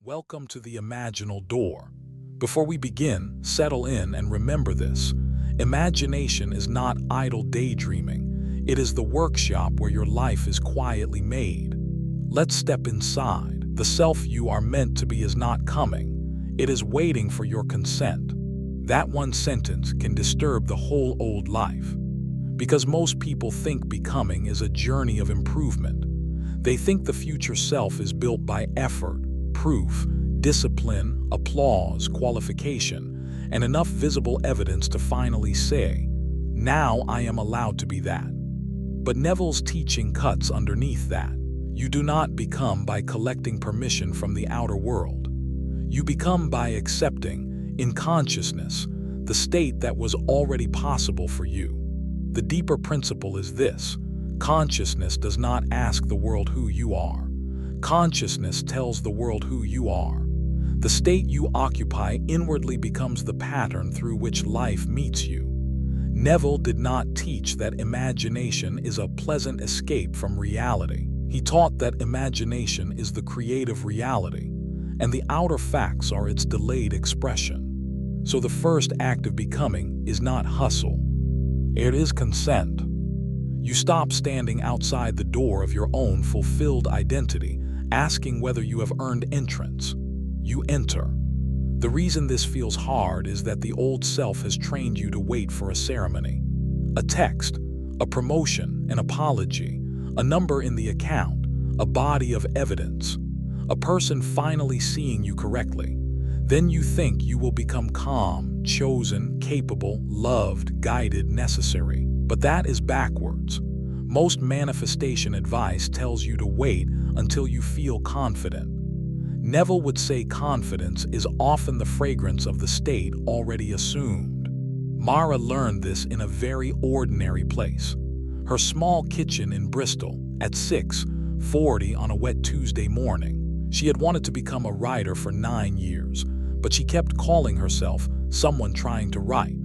Welcome to the Imaginal door. Before we begin, settle in and remember this. Imagination is not idle daydreaming. It is the workshop where your life is quietly made. Let's step inside. The self you are meant to be is not coming. It is waiting for your consent. That one sentence can disturb the whole old life. Because most people think becoming is a journey of improvement. They think the future self is built by effort, proof, discipline, applause, qualification, and enough visible evidence to finally say, "Now I am allowed to be that." But Neville's teaching cuts underneath that. You do not become by collecting permission from the outer world. You become by accepting, in consciousness, the state that was already possible for you. The deeper principle is this: consciousness does not ask the world who you are. Consciousness tells the world who you are. The state you occupy inwardly becomes the pattern through which life meets you. Neville did not teach that imagination is a pleasant escape from reality. He taught that imagination is the creative reality, and the outer facts are its delayed expression. So the first act of becoming is not hustle. It is consent. You stop standing outside the door of your own fulfilled identity, asking whether you have earned entrance. You enter. The reason this feels hard is that the old self has trained you to wait for a ceremony, a text, a promotion, an apology, a number in the account, a body of evidence, a person finally seeing you correctly. Then you think you will become calm, chosen, capable, loved, guided, necessary. But that is backwards. Most manifestation advice tells you to wait until you feel confident. Neville would say confidence is often the fragrance of the state already assumed. Mara learned this in a very ordinary place. Her small kitchen in Bristol at 6:40 on a wet Tuesday morning. She had wanted to become a writer for 9 years, but she kept calling herself someone trying to write.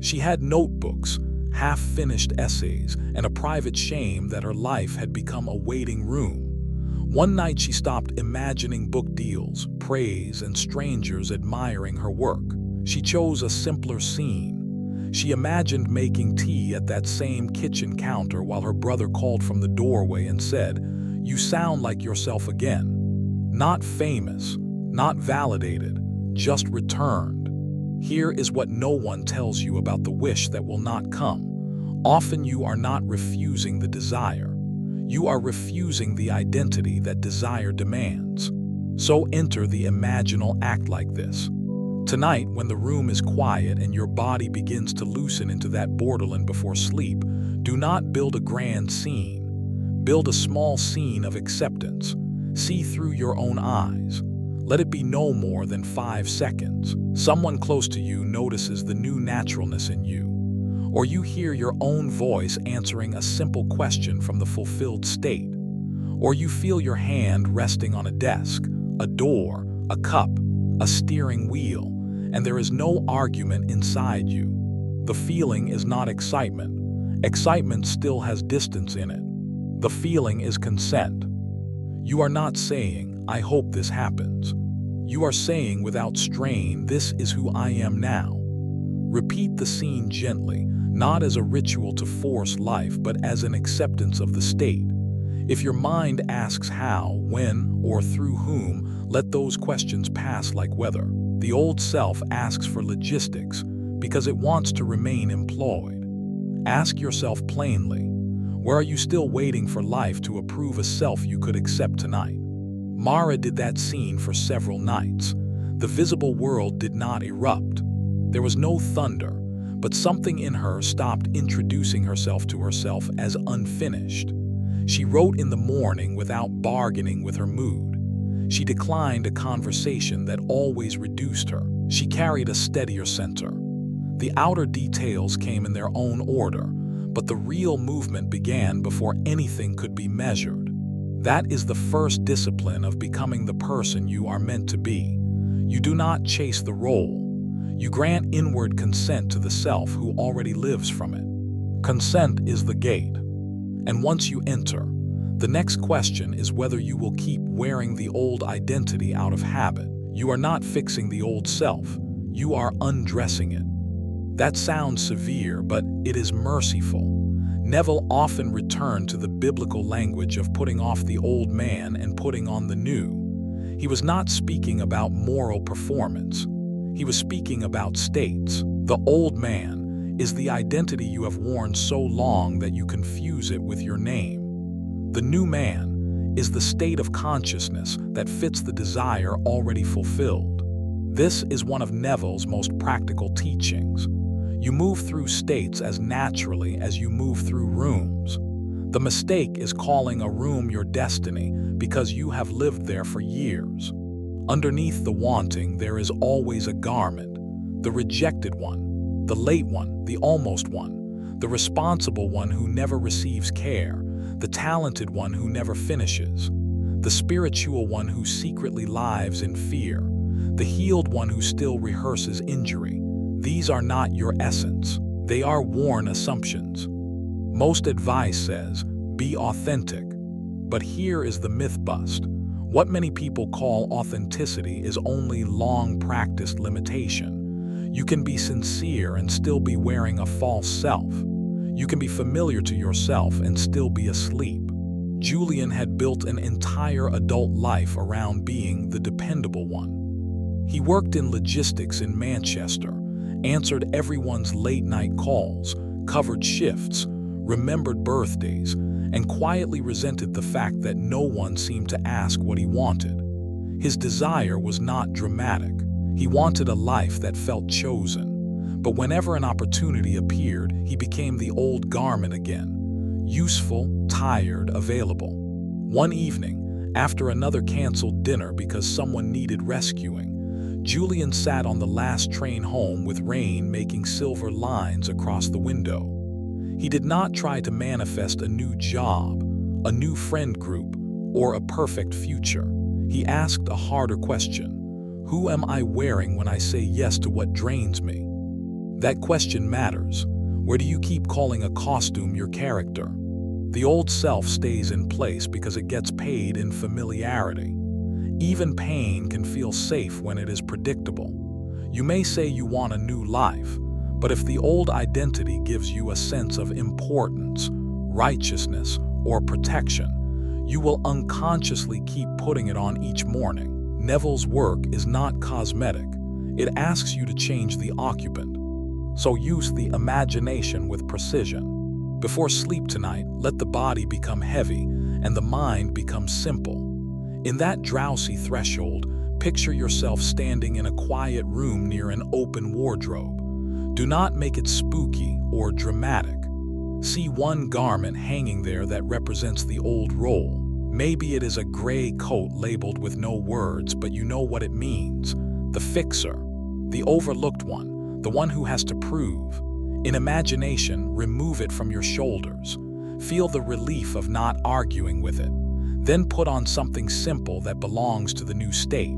She had notebooks, half-finished essays, and a private shame that her life had become a waiting room. One night she stopped imagining book deals, praise, and strangers admiring her work. She chose a simpler scene. She imagined making tea at that same kitchen counter while her brother called from the doorway and said, "You sound like yourself again." Not famous, not validated, just returned. Here is what no one tells you about the wish that will not come. Often you are not refusing the desire. You are refusing the identity that desire demands. So enter the imaginal act like this. Tonight, when the room is quiet and your body begins to loosen into that borderland before sleep, do not build a grand scene. Build a small scene of acceptance. See through your own eyes. Let it be no more than 5 seconds. Someone close to you notices the new naturalness in you. Or you hear your own voice answering a simple question from the fulfilled state. Or you feel your hand resting on a desk, a door, a cup, a steering wheel, and there is no argument inside you. The feeling is not excitement. Excitement still has distance in it. The feeling is consent. You are not saying, "I hope this happens." You are saying without strain, "This is who I am now." Repeat the scene gently, not as a ritual to force life, but as an acceptance of the state. If your mind asks how, when, or through whom, let those questions pass like weather. The old self asks for logistics because it wants to remain employed. Ask yourself plainly, where are you still waiting for life to approve a self you could accept tonight? Mara did that scene for several nights. The visible world did not erupt. There was no thunder, but something in her stopped introducing herself to herself as unfinished. She wrote in the morning without bargaining with her mood. She declined a conversation that always reduced her. She carried a steadier center. The outer details came in their own order, but the real movement began before anything could be measured. That is the first discipline of becoming the person you are meant to be. You do not chase the role. You grant inward consent to the self who already lives from it. Consent is the gate. And once you enter, The next question is whether you will keep wearing the old identity out of habit. You are not fixing the old self, you are undressing it. That sounds severe, but it is merciful. Neville often returned to the biblical language of putting off the old man and putting on the new. He was not speaking about moral performance. He was speaking about states. The old man is the identity you have worn so long that you confuse it with your name. The new man is the state of consciousness that fits the desire already fulfilled. This is one of Neville's most practical teachings. You move through states as naturally as you move through rooms. The mistake is calling a room your destiny because you have lived there for years. Underneath the wanting, there is always a garment. The rejected one, the late one, the almost one, the responsible one who never receives care, the talented one who never finishes, the spiritual one who secretly lives in fear, the healed one who still rehearses injury. These are not your essence. They are worn assumptions. Most advice says, be authentic. But here is the myth bust. What many people call authenticity is only long-practiced limitation. You can be sincere and still be wearing a false self. You can be familiar to yourself and still be asleep. Julian had built an entire adult life around being the dependable one. He worked in logistics in Manchester, answered everyone's late-night calls, covered shifts, remembered birthdays, and quietly resented the fact that no one seemed to ask what he wanted. His desire was not dramatic. He wanted a life that felt chosen. But whenever an opportunity appeared, he became the old garment again. Useful, tired, available. One evening, after another canceled dinner because someone needed rescuing, Julian sat on the last train home with rain making silver lines across the window. He did not try to manifest a new job, a new friend group, or a perfect future. He asked a harder question. Who am I wearing when I say yes to what drains me? That question matters. Where do you keep calling a costume your character? The old self stays in place because it gets paid in familiarity. Even pain can feel safe when it is predictable. You may say you want a new life, but if the old identity gives you a sense of importance, righteousness, or protection, you will unconsciously keep putting it on each morning. Neville's work is not cosmetic. It asks you to change the occupant. So use the imagination with precision. Before sleep tonight, let the body become heavy and the mind become simple. In that drowsy threshold, picture yourself standing in a quiet room near an open wardrobe. Do not make it spooky or dramatic. See one garment hanging there that represents the old role. Maybe it is a gray coat labeled with no words, but you know what it means. The fixer, the overlooked one, the one who has to prove. In imagination, remove it from your shoulders. Feel the relief of not arguing with it. Then put on something simple that belongs to the new state.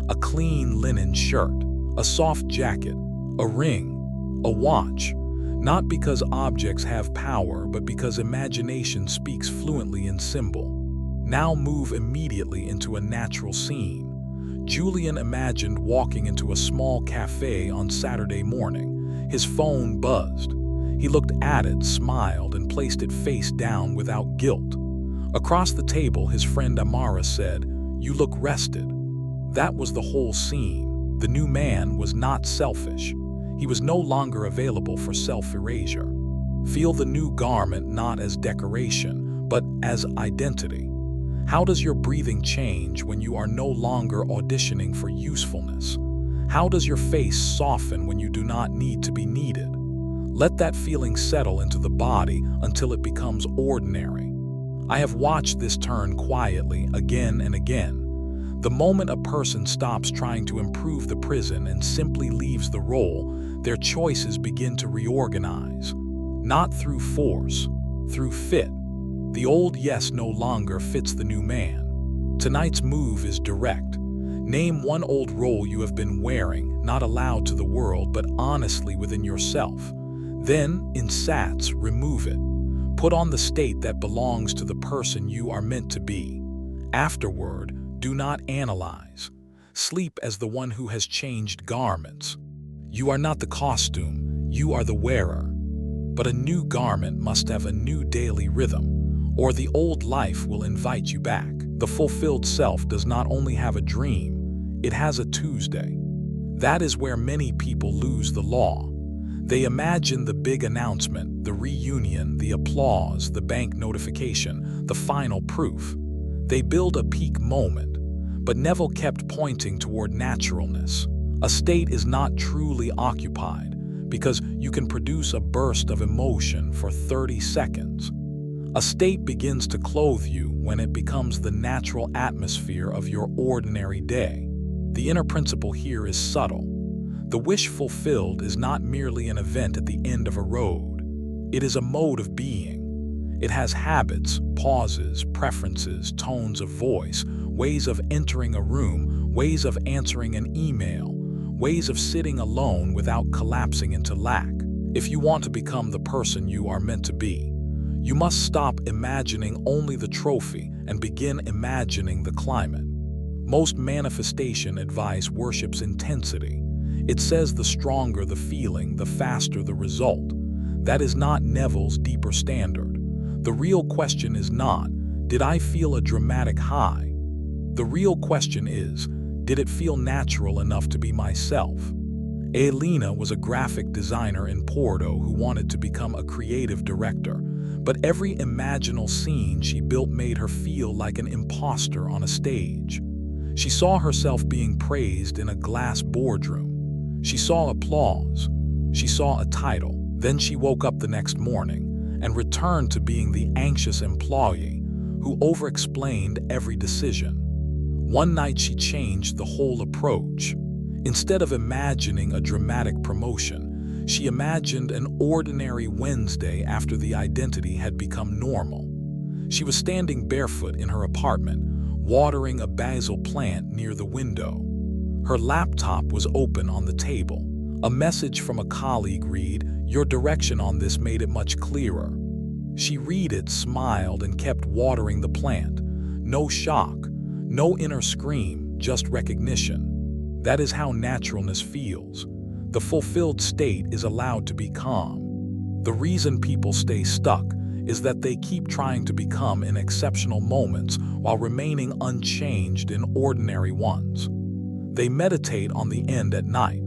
A clean linen shirt, a soft jacket, a ring, a watch. Not because objects have power, but because imagination speaks fluently in symbol. Now move immediately into a natural scene. Julian imagined walking into a small cafe on Saturday morning. His phone buzzed. He looked at it, smiled, and placed it face down without guilt. Across the table, his friend Amara said, "You look rested." That was the whole scene. The new man was not selfish. He was no longer available for self-erasure. Feel the new garment not as decoration, but as identity. How does your breathing change when you are no longer auditioning for usefulness? How does your face soften when you do not need to be needed? Let that feeling settle into the body until it becomes ordinary. I have watched this turn quietly again and again. The moment a person stops trying to improve the prison and simply leaves the role, their choices begin to reorganize. Not through force, through fit. The old yes no longer fits the new man. Tonight's move is direct. Name one old role you have been wearing, not aloud to the world, but honestly within yourself. Then, in sats, remove it. Put on the state that belongs to the person you are meant to be. Afterward, do not analyze. Sleep as the one who has changed garments. You are not the costume, you are the wearer. But a new garment must have a new daily rhythm, or the old life will invite you back. The fulfilled self does not only have a dream, it has a Tuesday. That is where many people lose the law. They imagine the big announcement, the reunion, the applause, the bank notification, the final proof. They build a peak moment, but Neville kept pointing toward naturalness. A state is not truly occupied because you can produce a burst of emotion for 30 seconds. A state begins to clothe you when it becomes the natural atmosphere of your ordinary day. The inner principle here is subtle. The wish fulfilled is not merely an event at the end of a road. It is a mode of being. It has habits, pauses, preferences, tones of voice, ways of entering a room, ways of answering an email, ways of sitting alone without collapsing into lack. If you want to become the person you are meant to be, you must stop imagining only the trophy and begin imagining the climate. Most manifestation advice worships intensity. It says the stronger the feeling, the faster the result. That is not Neville's deeper standard. The real question is not, did I feel a dramatic high? The real question is, did it feel natural enough to be myself? Elena was a graphic designer in Porto who wanted to become a creative director, but every imaginal scene she built made her feel like an imposter on a stage. She saw herself being praised in a glass boardroom. She saw applause. She saw a title. Then she woke up the next morning and returned to being the anxious employee who over-explained every decision. One night she changed the whole approach. Instead of imagining a dramatic promotion, she imagined an ordinary Wednesday after the identity had become normal. She was standing barefoot in her apartment, watering a basil plant near the window. Her laptop was open on the table. A message from a colleague read, "Your direction on this made it much clearer." She read it, smiled, and kept watering the plant. No shock, no inner scream, just recognition. That is how naturalness feels. The fulfilled state is allowed to be calm. The reason people stay stuck is that they keep trying to become in exceptional moments while remaining unchanged in ordinary ones. They meditate on the end at night,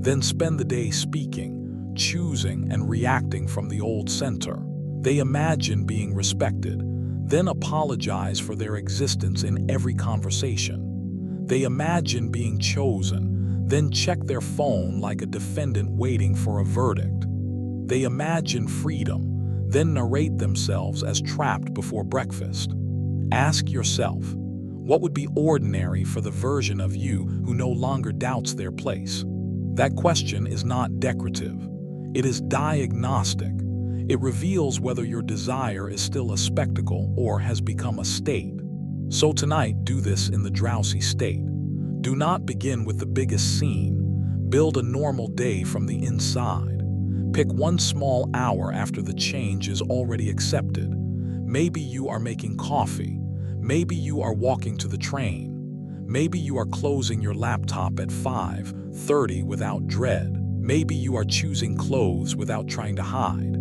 then spend the day speaking, choosing, and reacting from the old center. They imagine being respected, then apologize for their existence in every conversation. They imagine being chosen, then check their phone like a defendant waiting for a verdict. They imagine freedom, then narrate themselves as trapped before breakfast. Ask yourself, what would be ordinary for the version of you who no longer doubts their place? That question is not decorative. It is diagnostic. It reveals whether your desire is still a spectacle or has become a state. So tonight, do this in the drowsy state. Do not begin with the biggest scene. Build a normal day from the inside. Pick one small hour after the change is already accepted. Maybe you are making coffee. Maybe you are walking to the train. Maybe you are closing your laptop at 5:30 without dread. Maybe you are choosing clothes without trying to hide.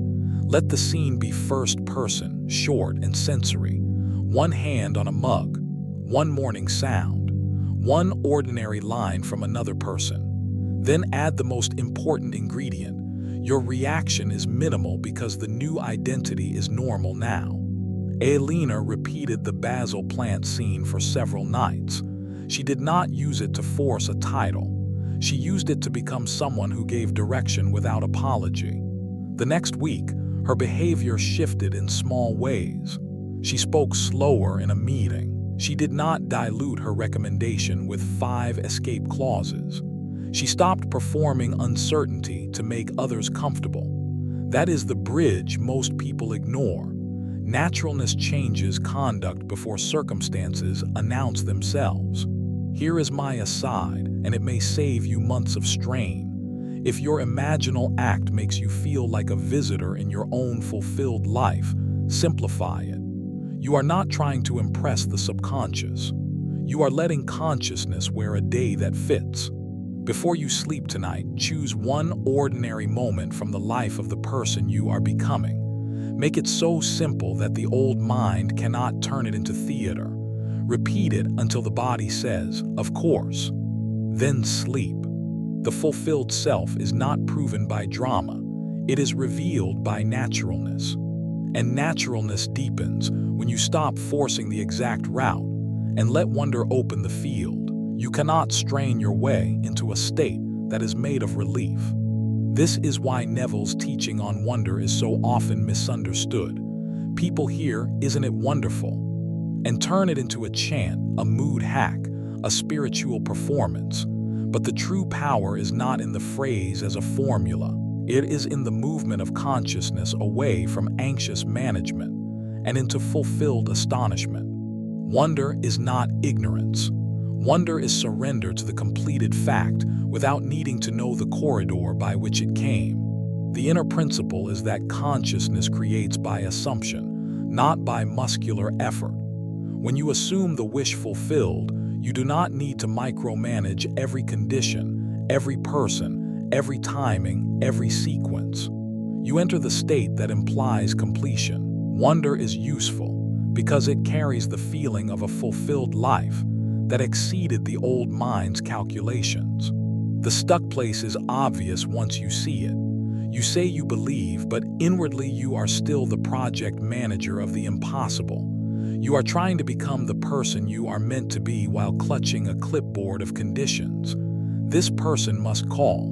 Let the scene be first person, short and sensory. One hand on a mug, one morning sound, one ordinary line from another person. Then add the most important ingredient. Your reaction is minimal because the new identity is normal now. Elena repeated the basil plant scene for several nights. She did not use it to force a title. She used it to become someone who gave direction without apology. The next week, her behavior shifted in small ways. She spoke slower in a meeting. She did not dilute her recommendation with 5 escape clauses. She stopped performing uncertainty to make others comfortable. That is the bridge most people ignore. Naturalness changes conduct before circumstances announce themselves. Here is my aside, and it may save you months of strain. If your imaginal act makes you feel like a visitor in your own fulfilled life, simplify it. You are not trying to impress the subconscious. You are letting consciousness wear a day that fits. Before you sleep tonight, choose one ordinary moment from the life of the person you are becoming. Make it so simple that the old mind cannot turn it into theater. Repeat it until the body says, "Of course." Then sleep. The fulfilled self is not proven by drama. It is revealed by naturalness. And naturalness deepens when you stop forcing the exact route and let wonder open the field. You cannot strain your way into a state that is made of relief. This is why Neville's teaching on wonder is so often misunderstood. People hear, "Isn't it wonderful?" and turn it into a chant, a mood hack, a spiritual performance. But the true power is not in the phrase as a formula. It is in the movement of consciousness away from anxious management and into fulfilled astonishment. Wonder is not ignorance. Wonder is surrender to the completed fact without needing to know the corridor by which it came. The inner principle is that consciousness creates by assumption, not by muscular effort. When you assume the wish fulfilled, you do not need to micromanage every condition, every person, every timing, every sequence. You enter the state that implies completion. Wonder is useful because it carries the feeling of a fulfilled life that exceeded the old mind's calculations. The stuck place is obvious once you see it. You say you believe, but inwardly you are still the project manager of the impossible. You are trying to become the person you are meant to be while clutching a clipboard of conditions. This person must call.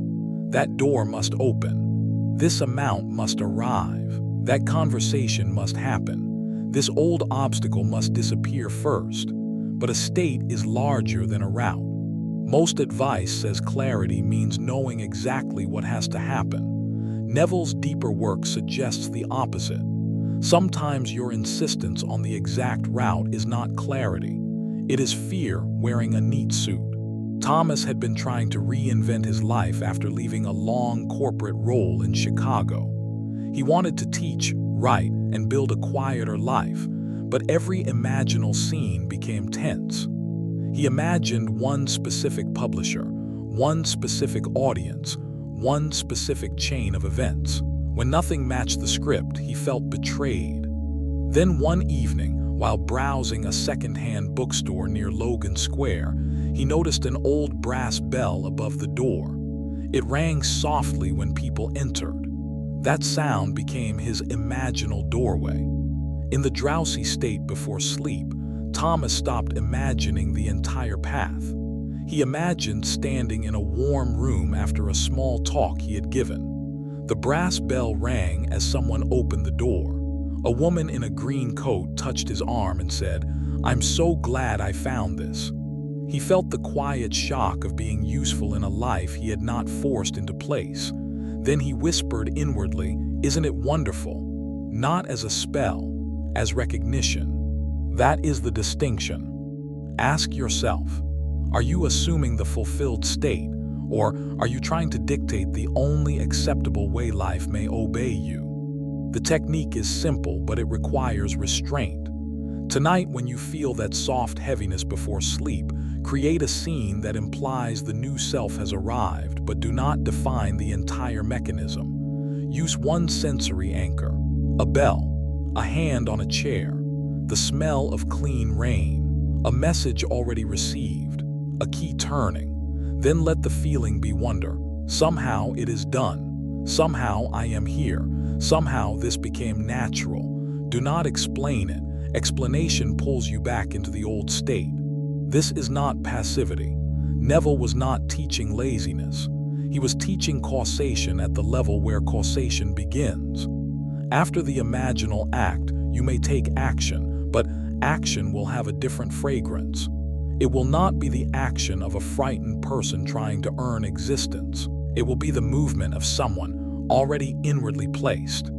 That door must open. This amount must arrive. That conversation must happen. This old obstacle must disappear first. But a state is larger than a route. Most advice says clarity means knowing exactly what has to happen. Neville's deeper work suggests the opposite. Sometimes your insistence on the exact route is not clarity. It is fear wearing a neat suit. Thomas had been trying to reinvent his life after leaving a long corporate role in Chicago. He wanted to teach, write, and build a quieter life, but every imaginal scene became tense. He imagined one specific publisher, one specific audience, one specific chain of events. When nothing matched the script, he felt betrayed. Then one evening, while browsing a second-hand bookstore near Logan Square, he noticed an old brass bell above the door. It rang softly when people entered. That sound became his imaginal doorway. In the drowsy state before sleep, Thomas stopped imagining the entire path. He imagined standing in a warm room after a small talk he had given. The brass bell rang as someone opened the door. A woman in a green coat touched his arm and said, "I'm so glad I found this." He felt the quiet shock of being useful in a life he had not forced into place. Then he whispered inwardly, "Isn't it wonderful?" Not as a spell, as recognition. That is the distinction. Ask yourself, are you assuming the fulfilled state, or are you trying to dictate the only acceptable way life may obey you? The technique is simple, but it requires restraint. Tonight, when you feel that soft heaviness before sleep, create a scene that implies the new self has arrived, but do not define the entire mechanism. Use one sensory anchor, a bell, a hand on a chair, the smell of clean rain, a message already received, a key turning. Then let the feeling be wonder. Somehow it is done. Somehow I am here. Somehow this became natural. Do not explain it. Explanation pulls you back into the old state. This is not passivity. Neville was not teaching laziness. He was teaching causation at the level where causation begins. After the imaginal act, you may take action, but action will have a different fragrance. It will not be the action of a frightened person trying to earn existence. It will be the movement of someone already inwardly placed.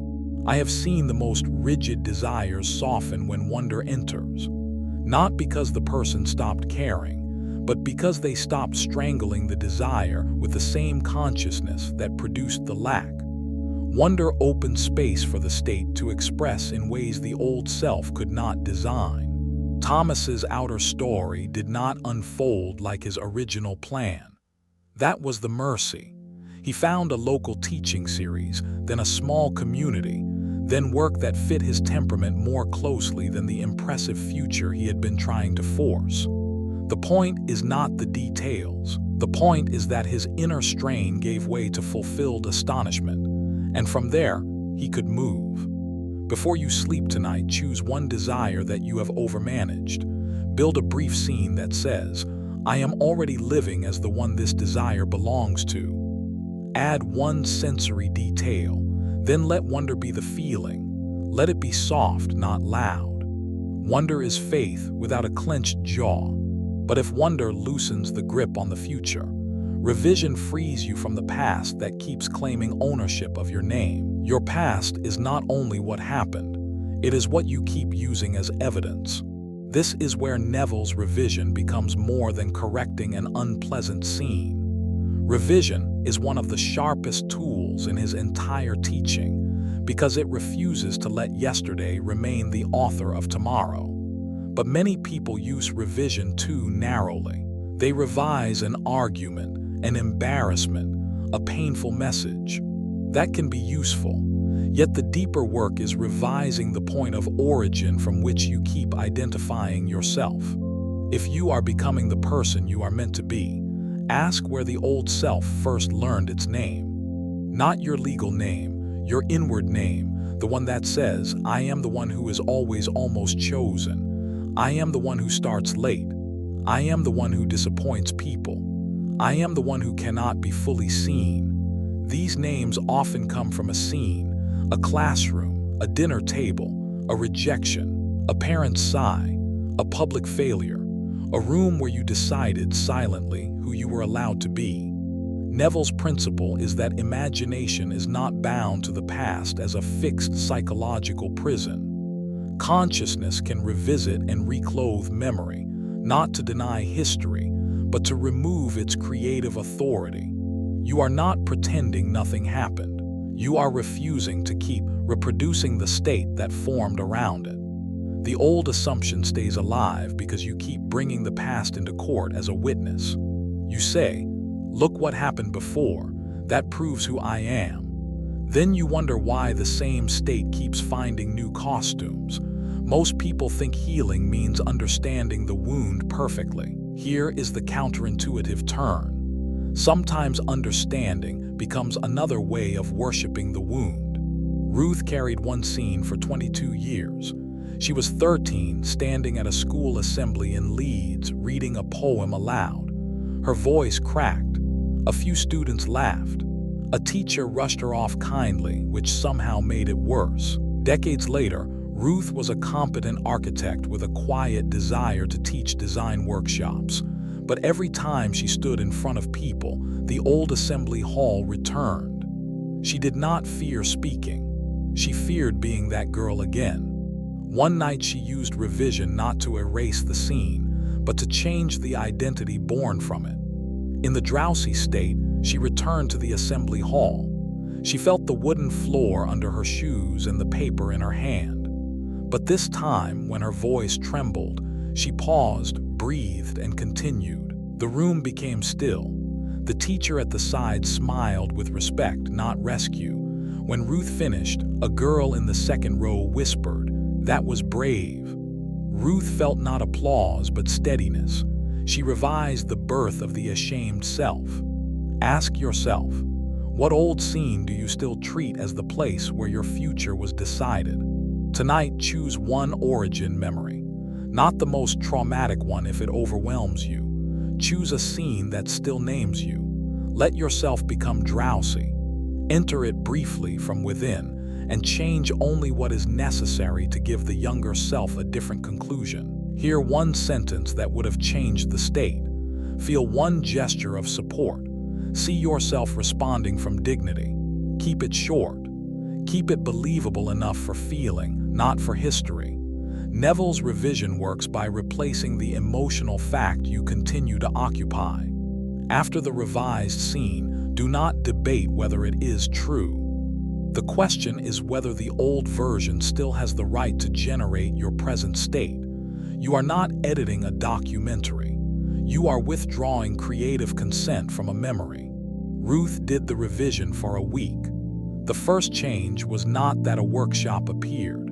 I have seen the most rigid desires soften when wonder enters, not because the person stopped caring, but because they stopped strangling the desire with the same consciousness that produced the lack. Wonder opened space for the state to express in ways the old self could not design. Thomas's outer story did not unfold like his original plan. That was the mercy. He found a local teaching series, then a small community, then work that fit his temperament more closely than the impressive future he had been trying to force. The point is not the details. The point is that his inner strain gave way to fulfilled astonishment, and from there, he could move. Before you sleep tonight, choose one desire that you have overmanaged. Build a brief scene that says, "I am already living as the one this desire belongs to." Add one sensory detail, then let wonder be the feeling. Let it be soft, not loud. Wonder is faith without a clenched jaw. But if wonder loosens the grip on the future, revision frees you from the past that keeps claiming ownership of your name. Your past is not only what happened, it is what you keep using as evidence. This is where Neville's revision becomes more than correcting an unpleasant scene. Revision is one of the sharpest tools in his entire teaching because it refuses to let yesterday remain the author of tomorrow. But many people use revision too narrowly. They revise an argument, an embarrassment, a painful message. That can be useful, yet the deeper work is revising the point of origin from which you keep identifying yourself. If you are becoming the person you are meant to be, ask where the old self first learned its name. Not your legal name, your inward name, the one that says, "I am the one who is always almost chosen. I am the one who starts late. I am the one who disappoints people. I am the one who cannot be fully seen." These names often come from a scene, a classroom, a dinner table, a rejection, a parent's sigh, a public failure, a room where you decided silently who you were allowed to be. Neville's principle is that imagination is not bound to the past as a fixed psychological prison. Consciousness can revisit and reclothe memory, not to deny history, but to remove its creative authority. You are not pretending nothing happened. You are refusing to keep reproducing the state that formed around it. The old assumption stays alive because you keep bringing the past into court as a witness. You say, "Look what happened before. That proves who I am." Then you wonder why the same state keeps finding new costumes. Most people think healing means understanding the wound perfectly. Here is the counterintuitive turn. Sometimes understanding becomes another way of worshiping the wound. Ruth carried one scene for 22 years. She was 13, standing at a school assembly in Leeds, reading a poem aloud. Her voice cracked. A few students laughed. A teacher rushed her off kindly, which somehow made it worse. Decades later, Ruth was a competent architect with a quiet desire to teach design workshops. But every time she stood in front of people, the old assembly hall returned. She did not fear speaking. She feared being that girl again. One night she used revision not to erase the scene, but to change the identity born from it. In the drowsy state, she returned to the assembly hall. She felt the wooden floor under her shoes and the paper in her hand. But this time, when her voice trembled, she paused, breathed, and continued. The room became still. The teacher at the side smiled with respect, not rescue. When Ruth finished, a girl in the second row whispered, "That was brave." Ruth felt not applause but steadiness. She revised the birth of the ashamed self. Ask yourself, what old scene do you still treat as the place where your future was decided? Tonight, choose one origin memory. Not the most traumatic one if it overwhelms you. Choose a scene that still names you. Let yourself become drowsy. Enter it briefly from within, and change only what is necessary to give the younger self a different conclusion. Hear one sentence that would have changed the state. Feel one gesture of support. See yourself responding from dignity. Keep it short. Keep it believable enough for feeling, not for history. Neville's revision works by replacing the emotional fact you continue to occupy. After the revised scene, do not debate whether it is true. The question is whether the old version still has the right to generate your present state. You are not editing a documentary. You are withdrawing creative consent from a memory. Ruth did the revision for a week. The first change was not that a workshop appeared.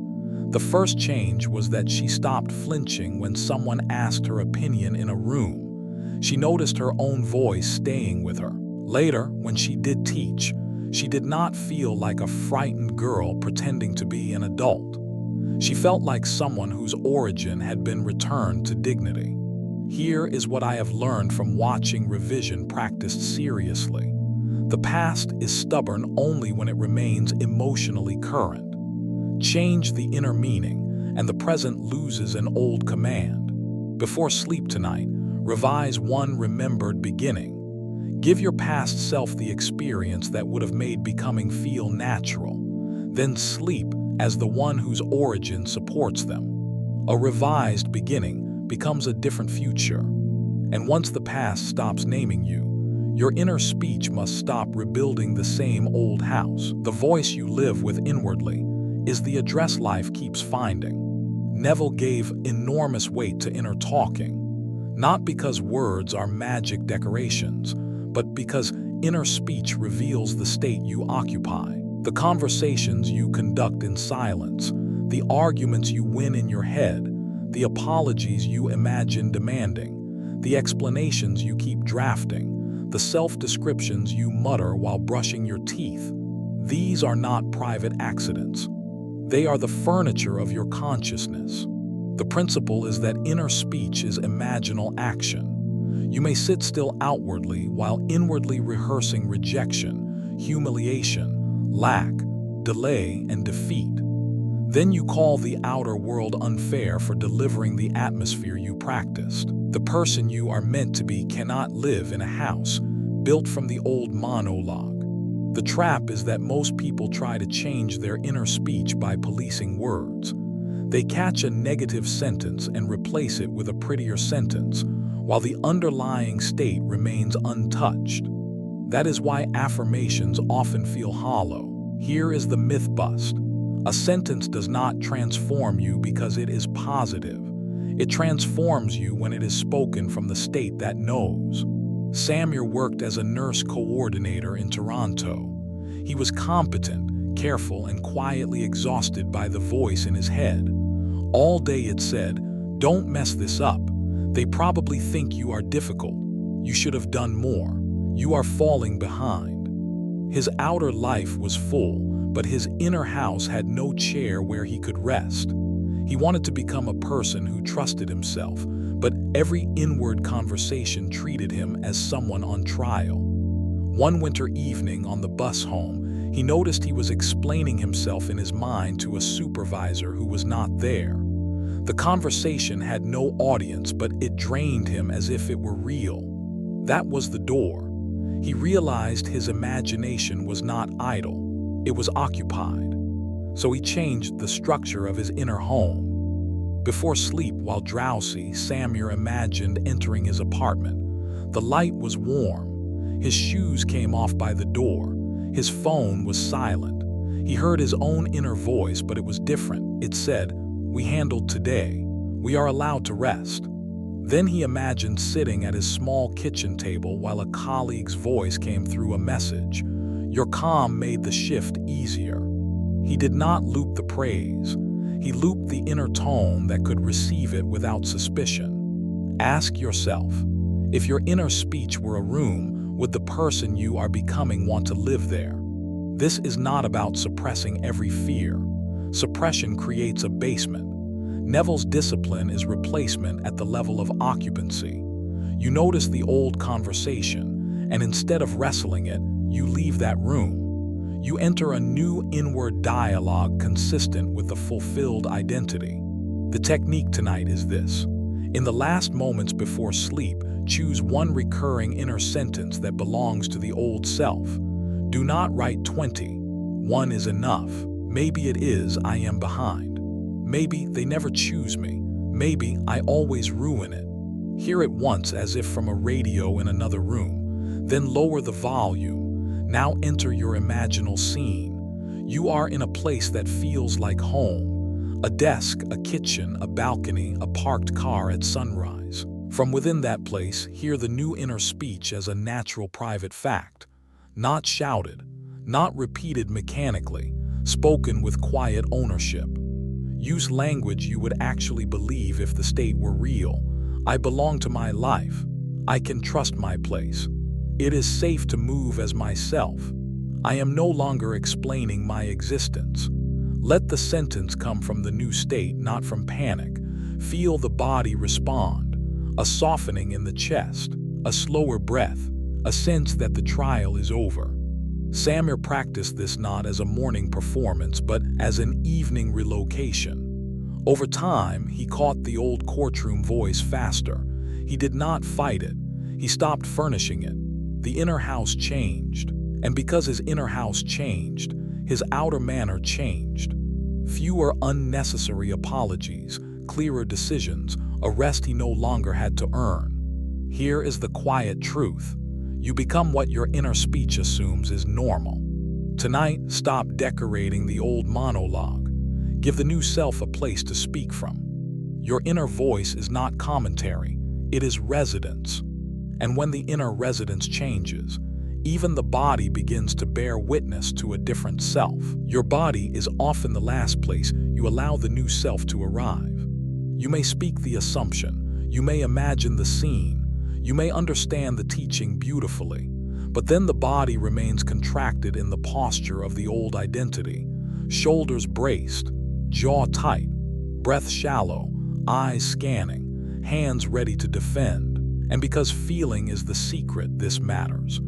The first change was that she stopped flinching when someone asked her opinion in a room. She noticed her own voice staying with her. Later, when she did teach, she did not feel like a frightened girl pretending to be an adult. She felt like someone whose origin had been returned to dignity. Here is what I have learned from watching revision practiced seriously. The past is stubborn only when it remains emotionally current. Change the inner meaning, and the present loses an old command. Before sleep tonight, revise one remembered beginning. Give your past self the experience that would have made becoming feel natural. Then sleep as the one whose origin supports them. A revised beginning becomes a different future. And once the past stops naming you, your inner speech must stop rebuilding the same old house. The voice you live with inwardly is the address life keeps finding. Neville gave enormous weight to inner talking, not because words are magic decorations, but because inner speech reveals the state you occupy. The conversations you conduct in silence, the arguments you win in your head, the apologies you imagine demanding, the explanations you keep drafting, the self-descriptions you mutter while brushing your teeth. These are not private accidents. They are the furniture of your consciousness. The principle is that inner speech is imaginal action. You may sit still outwardly while inwardly rehearsing rejection, humiliation, lack, delay, and defeat. Then you call the outer world unfair for delivering the atmosphere you practiced. The person you are meant to be cannot live in a house built from the old monologue. The trap is that most people try to change their inner speech by policing words. They catch a negative sentence and replace it with a prettier sentence, while the underlying state remains untouched. That is why affirmations often feel hollow. Here is the myth bust. A sentence does not transform you because it is positive. It transforms you when it is spoken from the state that knows. Samuel worked as a nurse coordinator in Toronto. He was competent, careful, and quietly exhausted by the voice in his head. All day it said, "Don't mess this up. They probably think you are difficult. You should have done more. You are falling behind." His outer life was full, but his inner house had no chair where he could rest. He wanted to become a person who trusted himself, but every inward conversation treated him as someone on trial. One winter evening on the bus home, he noticed he was explaining himself in his mind to a supervisor who was not there. The conversation had no audience, but it drained him as if it were real. That was the door. He realized his imagination was not idle, it was occupied. So he changed the structure of his inner home. Before sleep, while drowsy, Samuel imagined entering his apartment. The light was warm. His shoes came off by the door. His phone was silent. He heard his own inner voice, but it was different. It said, "We handled today. We are allowed to rest." Then he imagined sitting at his small kitchen table while a colleague's voice came through a message. Your calm made the shift easier. He did not loop the praise. He looped the inner tone that could receive it without suspicion. Ask yourself, if your inner speech were a room, would the person you are becoming want to live there? This is not about suppressing every fear. Suppression creates a basement. Neville's discipline is replacement at the level of occupancy. You notice the old conversation, and instead of wrestling it, you leave that room. You enter a new inward dialogue consistent with the fulfilled identity. The technique tonight is this. In the last moments before sleep, choose one recurring inner sentence that belongs to the old self. Do not write 20. One is enough. Maybe it is, I am behind. Maybe they never choose me. Maybe I always ruin it. Hear it once as if from a radio in another room. Then lower the volume. Now enter your imaginal scene. You are in a place that feels like home. A desk, a kitchen, a balcony, a parked car at sunrise. From within that place, hear the new inner speech as a natural private fact. Not shouted, not repeated mechanically, spoken with quiet ownership. Use language you would actually believe if the state were real. I belong to my life. I can trust my place. It is safe to move as myself. I am no longer explaining my existence. Let the sentence come from the new state, not from panic. Feel the body respond. A softening in the chest, a slower breath, a sense that the trial is over. Samir practiced this not as a morning performance, but as an evening relocation. Over time, he caught the old courtroom voice faster. He did not fight it. He stopped furnishing it. The inner house changed. And because his inner house changed, his outer manner changed. Fewer unnecessary apologies, clearer decisions, a rest he no longer had to earn. Here is the quiet truth. You become what your inner speech assumes is normal. Tonight, stop decorating the old monologue. Give the new self a place to speak from. Your inner voice is not commentary, it is residence. And when the inner residence changes, even the body begins to bear witness to a different self. Your body is often the last place you allow the new self to arrive. You may speak the assumption, you may imagine the scene, you may understand the teaching beautifully, but then the body remains contracted in the posture of the old identity. Shoulders braced, jaw tight, breath shallow, eyes scanning, hands ready to defend. And because feeling is the secret, this matters.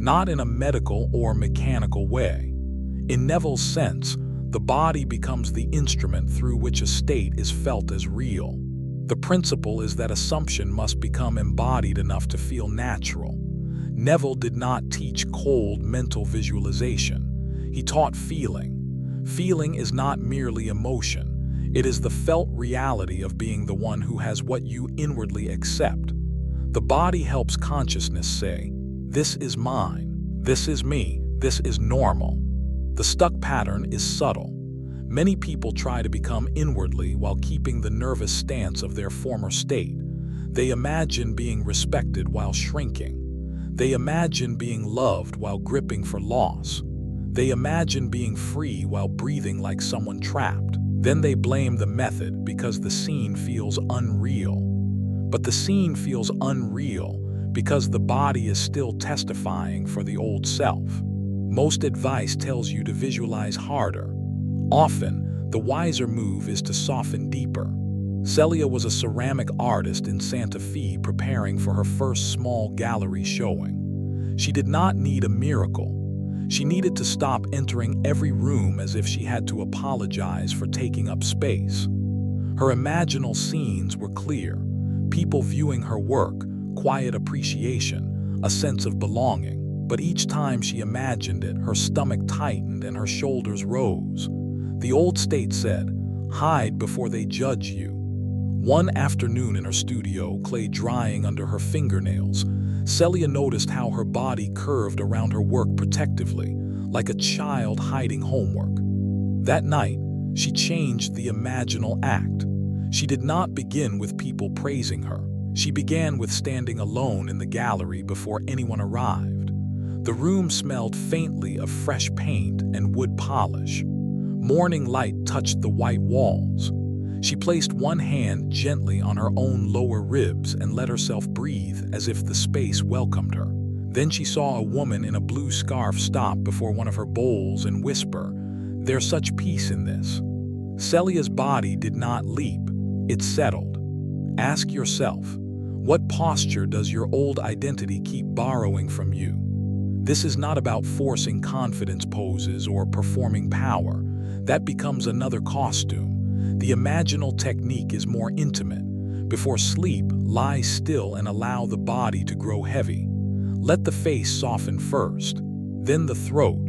Not in a medical or mechanical way. In Neville's sense, the body becomes the instrument through which a state is felt as real. The principle is that assumption must become embodied enough to feel natural. Neville did not teach cold mental visualization. He taught feeling. Feeling is not merely emotion. It is the felt reality of being the one who has what you inwardly accept. The body helps consciousness say, "This is mine, this is me, this is normal." The stuck pattern is subtle. Many people try to become inwardly while keeping the nervous stance of their former state. They imagine being respected while shrinking. They imagine being loved while gripping for loss. They imagine being free while breathing like someone trapped. Then they blame the method because the scene feels unreal. But the scene feels unreal because the body is still testifying for the old self. Most advice tells you to visualize harder. Often, the wiser move is to soften deeper. Celia was a ceramic artist in Santa Fe preparing for her first small gallery showing. She did not need a miracle. She needed to stop entering every room as if she had to apologize for taking up space. Her imaginal scenes were clear. People viewing her work, quiet appreciation, a sense of belonging. But each time she imagined it, her stomach tightened and her shoulders rose. The old state said, "Hide before they judge you." One afternoon in her studio, clay drying under her fingernails, Celia noticed how her body curved around her work protectively, like a child hiding homework. That night, she changed the imaginal act. She did not begin with people praising her. She began with standing alone in the gallery before anyone arrived. The room smelled faintly of fresh paint and wood polish. Morning light touched the white walls. She placed one hand gently on her own lower ribs and let herself breathe as if the space welcomed her. Then she saw a woman in a blue scarf stop before one of her bowls and whisper, "There's such peace in this." Celia's body did not leap, it settled. Ask yourself, what posture does your old identity keep borrowing from you? This is not about forcing confidence poses or performing power. That becomes another costume. The imaginal technique is more intimate. Before sleep, lie still and allow the body to grow heavy. Let the face soften first, then the throat,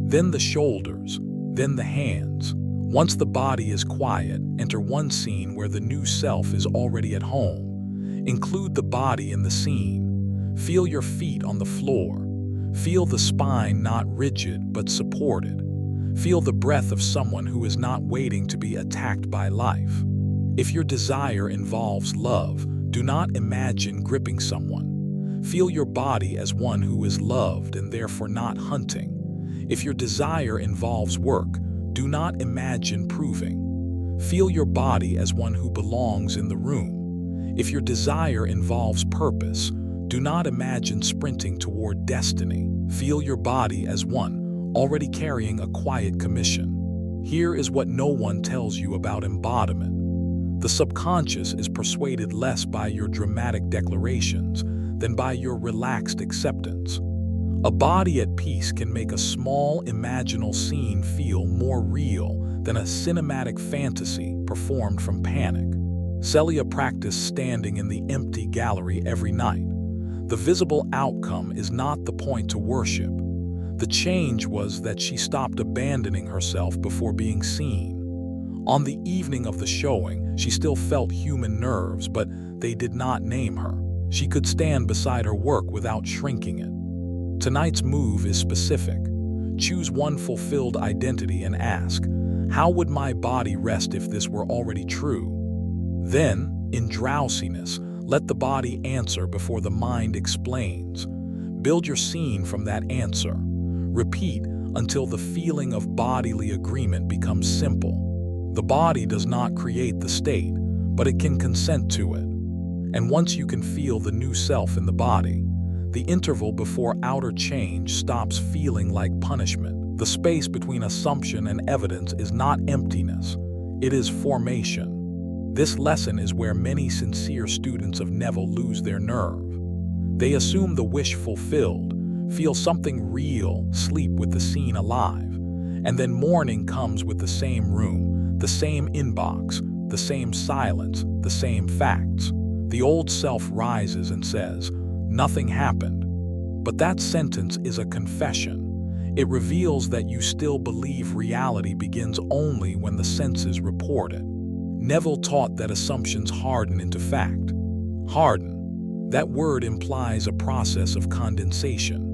then the shoulders, then the hands. Once the body is quiet, enter one scene where the new self is already at home. Include the body in the scene. Feel your feet on the floor. Feel the spine not rigid but supported. Feel the breath of someone who is not waiting to be attacked by life. If your desire involves love, do not imagine gripping someone. Feel your body as one who is loved and therefore not hunting. If your desire involves work, do not imagine proving. Feel your body as one who belongs in the room. If your desire involves purpose, do not imagine sprinting toward destiny. Feel your body as one, already carrying a quiet commission. Here is what no one tells you about embodiment. The subconscious is persuaded less by your dramatic declarations than by your relaxed acceptance. A body at peace can make a small imaginal scene feel more real than a cinematic fantasy performed from panic. Celia practiced standing in the empty gallery every night. The visible outcome is not the point to worship. The change was that she stopped abandoning herself before being seen. On the evening of the showing, she still felt human nerves, but they did not name her. She could stand beside her work without shrinking it. Tonight's move is specific. Choose one fulfilled identity and ask, how would my body rest if this were already true? Then, in drowsiness, let the body answer before the mind explains. Build your scene from that answer. Repeat until the feeling of bodily agreement becomes simple. The body does not create the state, but it can consent to it. And once you can feel the new self in the body, the interval before outer change stops feeling like punishment. The space between assumption and evidence is not emptiness, it is formation. This lesson is where many sincere students of Neville lose their nerve. They assume the wish fulfilled, feel something real, sleep with the scene alive, and then morning comes with the same room, the same inbox, the same silence, the same facts. The old self rises and says, "Nothing happened." But that sentence is a confession. It reveals that you still believe reality begins only when the senses report it. Neville taught that assumptions harden into fact. Harden. That word implies a process of condensation.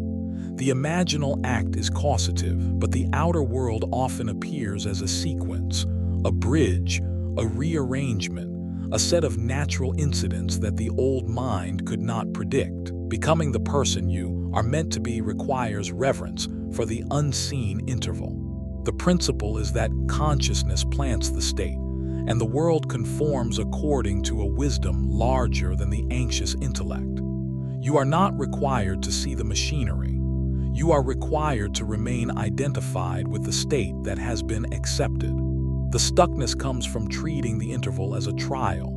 The imaginal act is causative, but the outer world often appears as a sequence, a bridge, a rearrangement, a set of natural incidents that the old mind could not predict. Becoming the person you are meant to be requires reverence for the unseen interval. The principle is that consciousness plants the state, and the world conforms according to a wisdom larger than the anxious intellect. You are not required to see the machinery. You are required to remain identified with the state that has been accepted. The stuckness comes from treating the interval as a trial.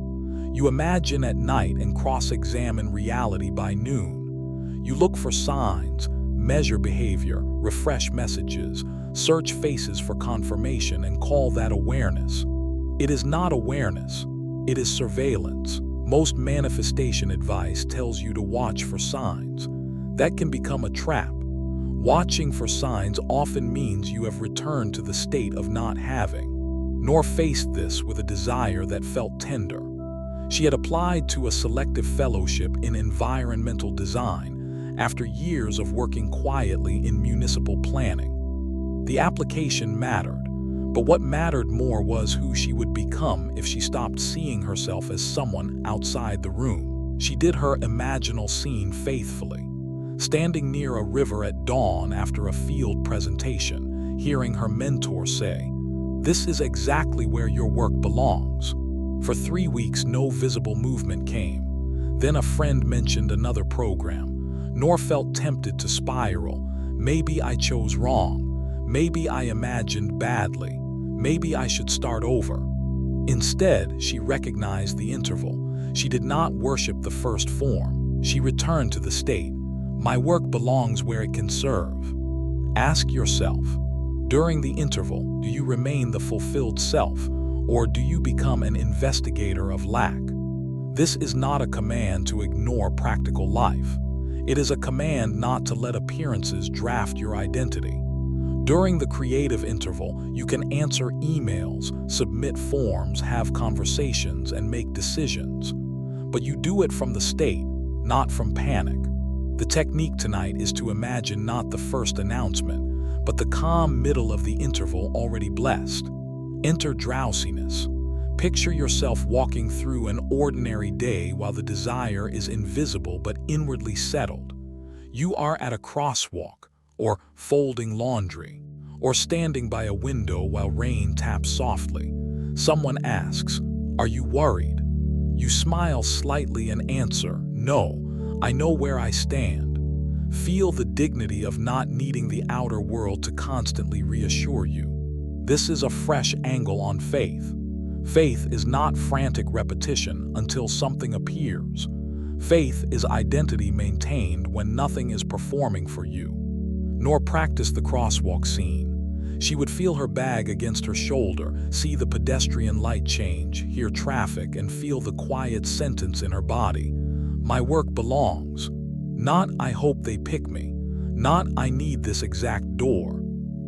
You imagine at night and cross-examine reality by noon. You look for signs, measure behavior, refresh messages, search faces for confirmation, and call that awareness. It is not awareness, it is surveillance. Most manifestation advice tells you to watch for signs. That can become a trap. Watching for signs often means you have returned to the state of not having. Nor faced this with a desire that felt tender. She had applied to a selective fellowship in environmental design after years of working quietly in municipal planning. The application mattered, but what mattered more was who she would become if she stopped seeing herself as someone outside the room. She did her imaginal scene faithfully, standing near a river at dawn after a field presentation, hearing her mentor say, "This is exactly where your work belongs." For 3 weeks, no visible movement came. Then a friend mentioned another program. Nor felt tempted to spiral. Maybe I chose wrong. Maybe I imagined badly. Maybe I should start over. Instead, she recognized the interval. She did not worship the first form. She returned to the state. My work belongs where it can serve. Ask yourself, during the interval, do you remain the fulfilled self, or do you become an investigator of lack? This is not a command to ignore practical life. It is a command not to let appearances draft your identity. During the creative interval, you can answer emails, submit forms, have conversations, and make decisions. But you do it from the state, not from panic. The technique tonight is to imagine not the first announcement, but the calm middle of the interval already blessed. Enter drowsiness. Picture yourself walking through an ordinary day while the desire is invisible but inwardly settled. You are at a crosswalk, or folding laundry, or standing by a window while rain taps softly. Someone asks, "Are you worried?" You smile slightly and answer, "No, I know where I stand." Feel the dignity of not needing the outer world to constantly reassure you. This is a fresh angle on faith. Faith is not frantic repetition until something appears. Faith is identity maintained when nothing is performing for you. Nor practice the crosswalk scene. She would feel her bag against her shoulder, see the pedestrian light change, hear traffic, and feel the quiet sentence in her body. My work belongs. Not I hope they pick me. Not I need this exact door.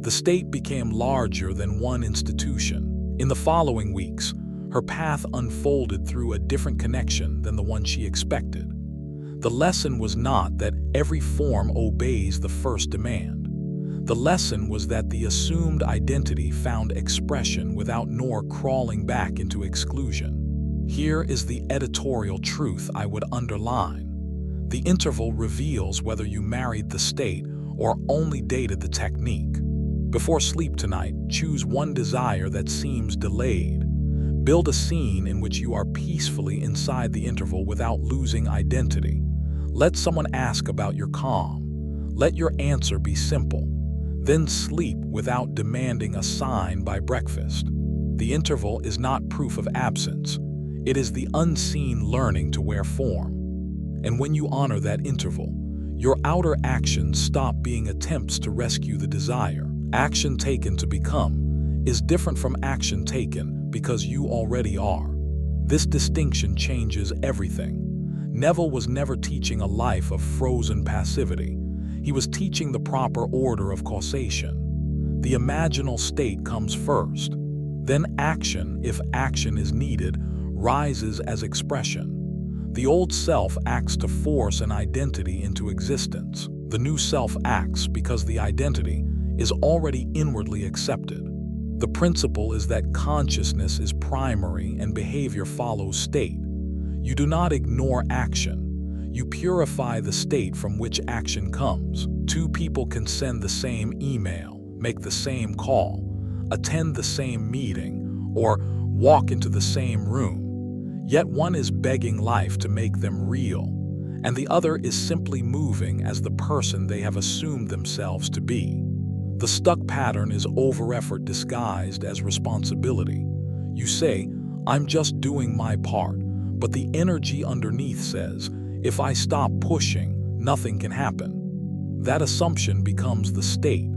The state became larger than one institution. In the following weeks, her path unfolded through a different connection than the one she expected. The lesson was not that every form obeys the first demand. The lesson was that the assumed identity found expression without nor crawling back into exclusion. Here is the editorial truth I would underline. The interval reveals whether you married the state or only dated the technique. Before sleep tonight, choose one desire that seems delayed. Build a scene in which you are peacefully inside the interval without losing identity. Let someone ask about your calm. Let your answer be simple. Then sleep without demanding a sign by breakfast. The interval is not proof of absence. It is the unseen learning to wear form. And when you honor that interval, your outer actions stop being attempts to rescue the desire. Action taken to become is different from action taken because you already are. This distinction changes everything. Neville was never teaching a life of frozen passivity. He was teaching the proper order of causation. The imaginal state comes first. Then action, if action is needed, rises as expression. The old self acts to force an identity into existence. The new self acts because the identity is already inwardly accepted. The principle is that consciousness is primary and behavior follows state. You do not ignore action. You purify the state from which action comes. Two people can send the same email, make the same call, attend the same meeting, or walk into the same room. Yet one is begging life to make them real, and the other is simply moving as the person they have assumed themselves to be. The stuck pattern is over-effort disguised as responsibility. You say, "I'm just doing my part," but the energy underneath says, "If I stop pushing, nothing can happen." That assumption becomes the state.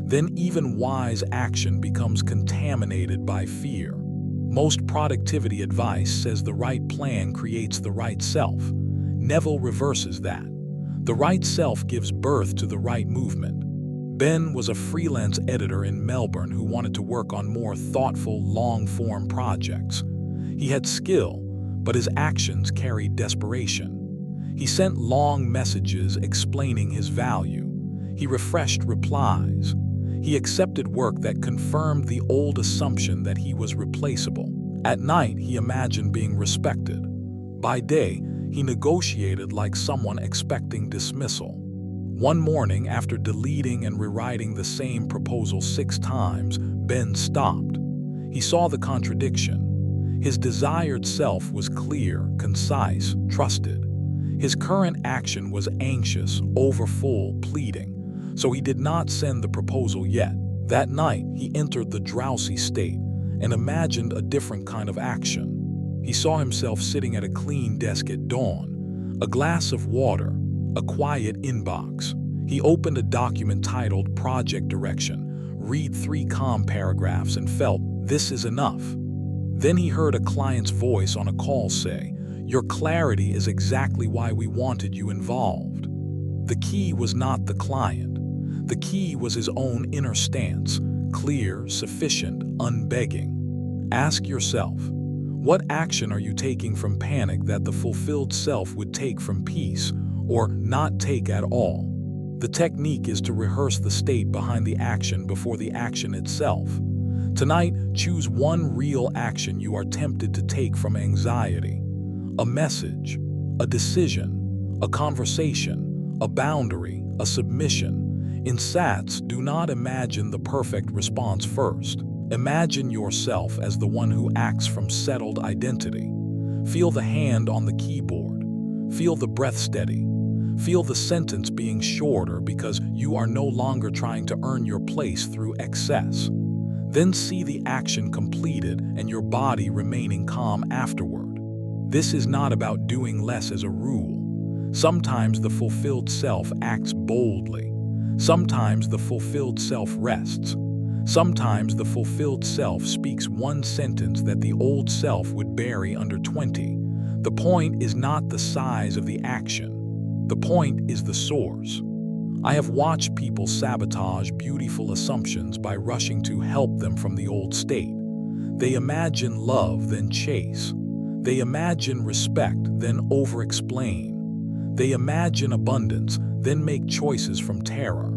Then even wise action becomes contaminated by fear. Most productivity advice says the right plan creates the right self. Neville reverses that. The right self gives birth to the right movement. Ben was a freelance editor in Melbourne who wanted to work on more thoughtful, long-form projects. He had skill, but his actions carried desperation. He sent long messages explaining his value. He refreshed replies. He accepted work that confirmed the old assumption that he was replaceable. At night, he imagined being respected. By day, he negotiated like someone expecting dismissal. One morning, after deleting and rewriting the same proposal 6 times, Ben stopped. He saw the contradiction. His desired self was clear, concise, trusted. His current action was anxious, overfull, pleading. So he did not send the proposal yet. That night, he entered the drowsy state and imagined a different kind of action. He saw himself sitting at a clean desk at dawn, a glass of water, a quiet inbox. He opened a document titled Project Direction, read 3 calm paragraphs and felt, this is enough. Then he heard a client's voice on a call say, your clarity is exactly why we wanted you involved. The key was not the client. The key was his own inner stance, clear, sufficient, unbegging. Ask yourself, what action are you taking from panic that the fulfilled self would take from peace, or not take at all? The technique is to rehearse the state behind the action before the action itself. Tonight, choose one real action you are tempted to take from anxiety. A message, a decision, a conversation, a boundary, a submission. In SATs, do not imagine the perfect response first. Imagine yourself as the one who acts from settled identity. Feel the hand on the keyboard. Feel the breath steady. Feel the sentence being shorter because you are no longer trying to earn your place through excess. Then see the action completed and your body remaining calm afterward. This is not about doing less as a rule. Sometimes the fulfilled self acts boldly. Sometimes the fulfilled self rests. Sometimes the fulfilled self speaks one sentence that the old self would bury under 20. The point is not the size of the action. The point is the source. I have watched people sabotage beautiful assumptions by rushing to help them from the old state. They imagine love, then chase. They imagine respect, then over-explain. They imagine abundance, then make choices from terror.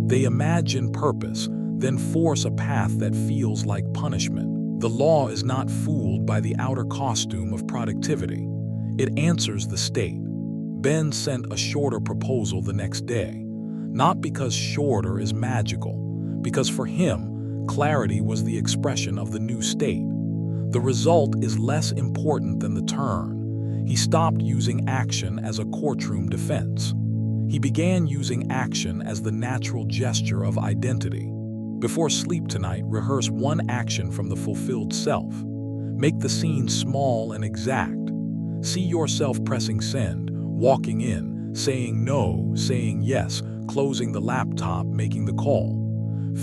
They imagine purpose, then force a path that feels like punishment. The law is not fooled by the outer costume of productivity. It answers the state. Ben sent a shorter proposal the next day, not because shorter is magical, because for him, clarity was the expression of the new state. The result is less important than the turn. He stopped using action as a courtroom defense. He began using action as the natural gesture of identity. Before sleep tonight, rehearse one action from the fulfilled self. Make the scene small and exact. See yourself pressing send, walking in, saying no, saying yes, closing the laptop, making the call.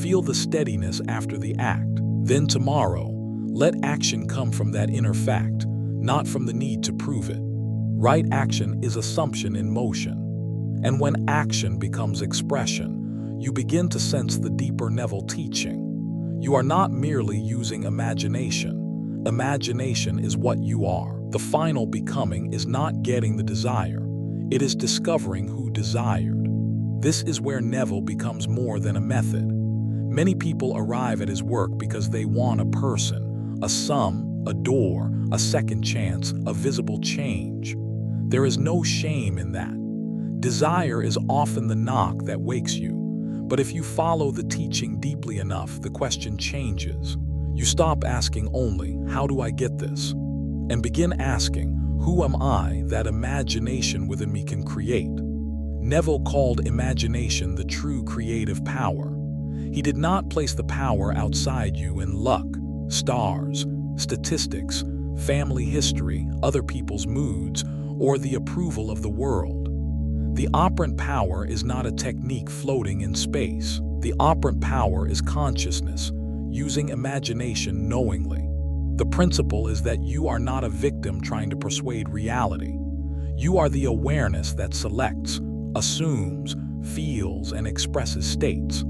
Feel the steadiness after the act. Then tomorrow, let action come from that inner fact, not from the need to prove it. Right action is assumption in motion. And when action becomes expression, you begin to sense the deeper Neville teaching. You are not merely using imagination. Imagination is what you are. The final becoming is not getting the desire. It is discovering who desired. This is where Neville becomes more than a method. Many people arrive at his work because they want a person, a sum, a door, a second chance, a visible change. There is no shame in that. Desire is often the knock that wakes you. But if you follow the teaching deeply enough, the question changes. You stop asking only, how do I get this? And begin asking, who am I that imagination within me can create? Neville called imagination the true creative power. He did not place the power outside you in luck, stars, statistics, family history, other people's moods, or the approval of the world. The operant power is not a technique floating in space. The operant power is consciousness, using imagination knowingly. The principle is that you are not a victim trying to persuade reality. You are the awareness that selects, assumes, feels, and expresses states.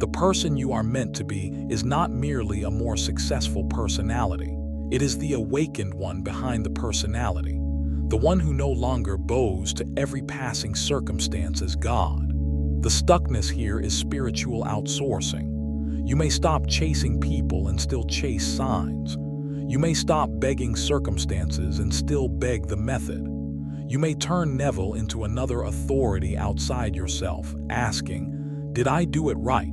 The person you are meant to be is not merely a more successful personality. It is the awakened one behind the personality. The one who no longer bows to every passing circumstance as God. The stuckness here is spiritual outsourcing. You may stop chasing people and still chase signs. You may stop begging circumstances and still beg the method. You may turn Neville into another authority outside yourself, asking, did I do it right?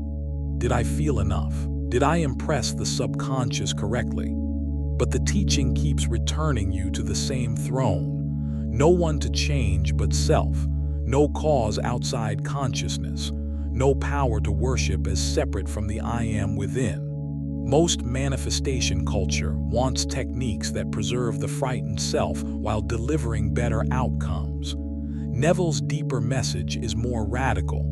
Did I feel enough? Did I impress the subconscious correctly? But the teaching keeps returning you to the same throne. No one to change but self, no cause outside consciousness, no power to worship as separate from the I am within. Most manifestation culture wants techniques that preserve the frightened self while delivering better outcomes. Neville's deeper message is more radical.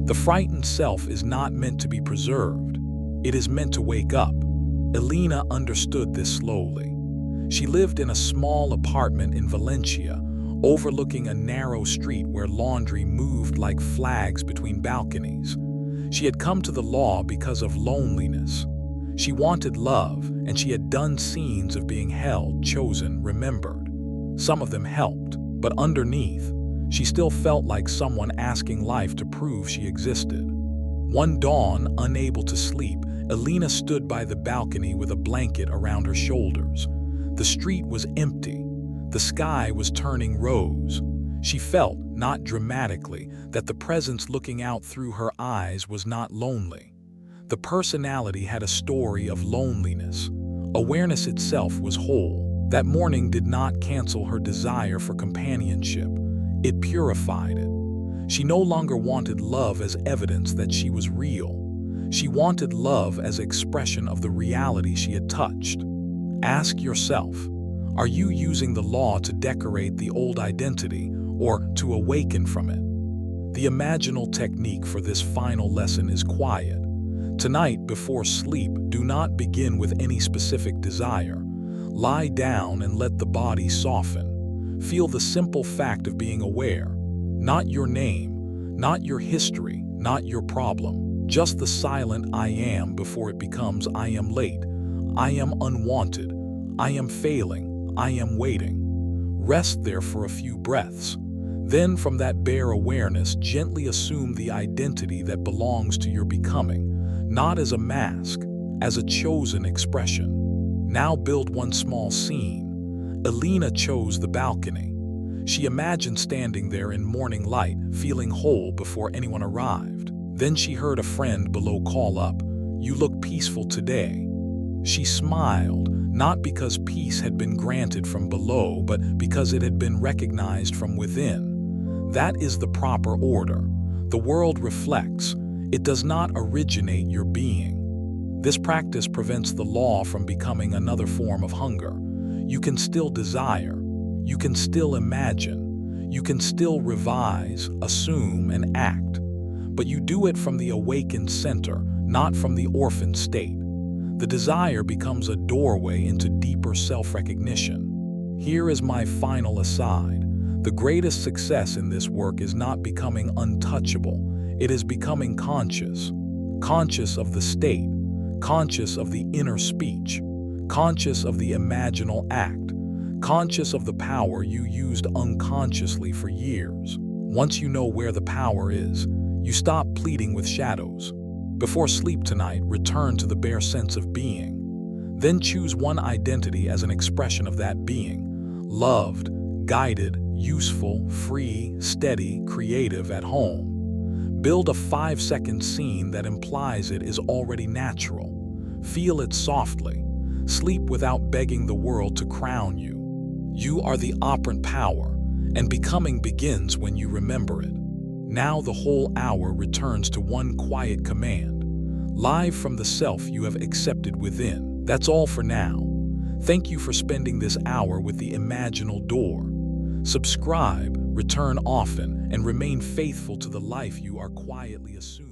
The frightened self is not meant to be preserved. It is meant to wake up. Elena understood this slowly. She lived in a small apartment in Valencia, overlooking a narrow street where laundry moved like flags between balconies. She had come to the law because of loneliness. She wanted love, and she had done scenes of being held, chosen, remembered. Some of them helped, but underneath, She still felt like someone asking life to prove she existed. One dawn, unable to sleep, Elena stood by the balcony with a blanket around her shoulders. The street was empty. The sky was turning rose. She felt, not dramatically, that the presence looking out through her eyes was not lonely. The personality had a story of loneliness. Awareness itself was whole. That morning did not cancel her desire for companionship. It purified it. She no longer wanted love as evidence that she was real. She wanted love as expression of the reality she had touched. Ask yourself, are you using the law to decorate the old identity or to awaken from it? The imaginal technique for this final lesson is quiet. Tonight, before sleep, do not begin with any specific desire. Lie down and let the body soften. Feel the simple fact of being aware. Not your name, not your history, not your problem. Just the silent I am before it becomes I am late, I am unwanted, I am failing, I am waiting. Rest there for a few breaths. Then from that bare awareness, gently assume the identity that belongs to your becoming, not as a mask, as a chosen expression. Now build one small scene. Elena chose the balcony. She imagined standing there in morning light, feeling whole before anyone arrived. Then she heard a friend below call up, "You look peaceful today." She smiled, not because peace had been granted from below, but because it had been recognized from within. That is the proper order. The world reflects. It does not originate your being. This practice prevents the law from becoming another form of hunger. You can still desire. You can still imagine. You can still revise, assume, and act. But you do it from the awakened center, not from the orphaned state. The desire becomes a doorway into deeper self-recognition. Here is my final aside. The greatest success in this work is not becoming untouchable. It is becoming conscious. Conscious of the state. Conscious of the inner speech. Conscious of the imaginal act. Conscious of the power you used unconsciously for years. Once you know where the power is, you stop pleading with shadows. Before sleep tonight, return to the bare sense of being. Then choose one identity as an expression of that being. Loved, guided, useful, free, steady, creative, at home. Build a 5-second scene that implies it is already natural. Feel it softly. Sleep without begging the world to crown you. You are the operant power, and becoming begins when you remember it. Now the whole hour returns to one quiet command. Live from the self you have accepted within. That's all for now. Thank you for spending this hour with the Imaginal Door. Subscribe, return often, and remain faithful to the life you are quietly assuming.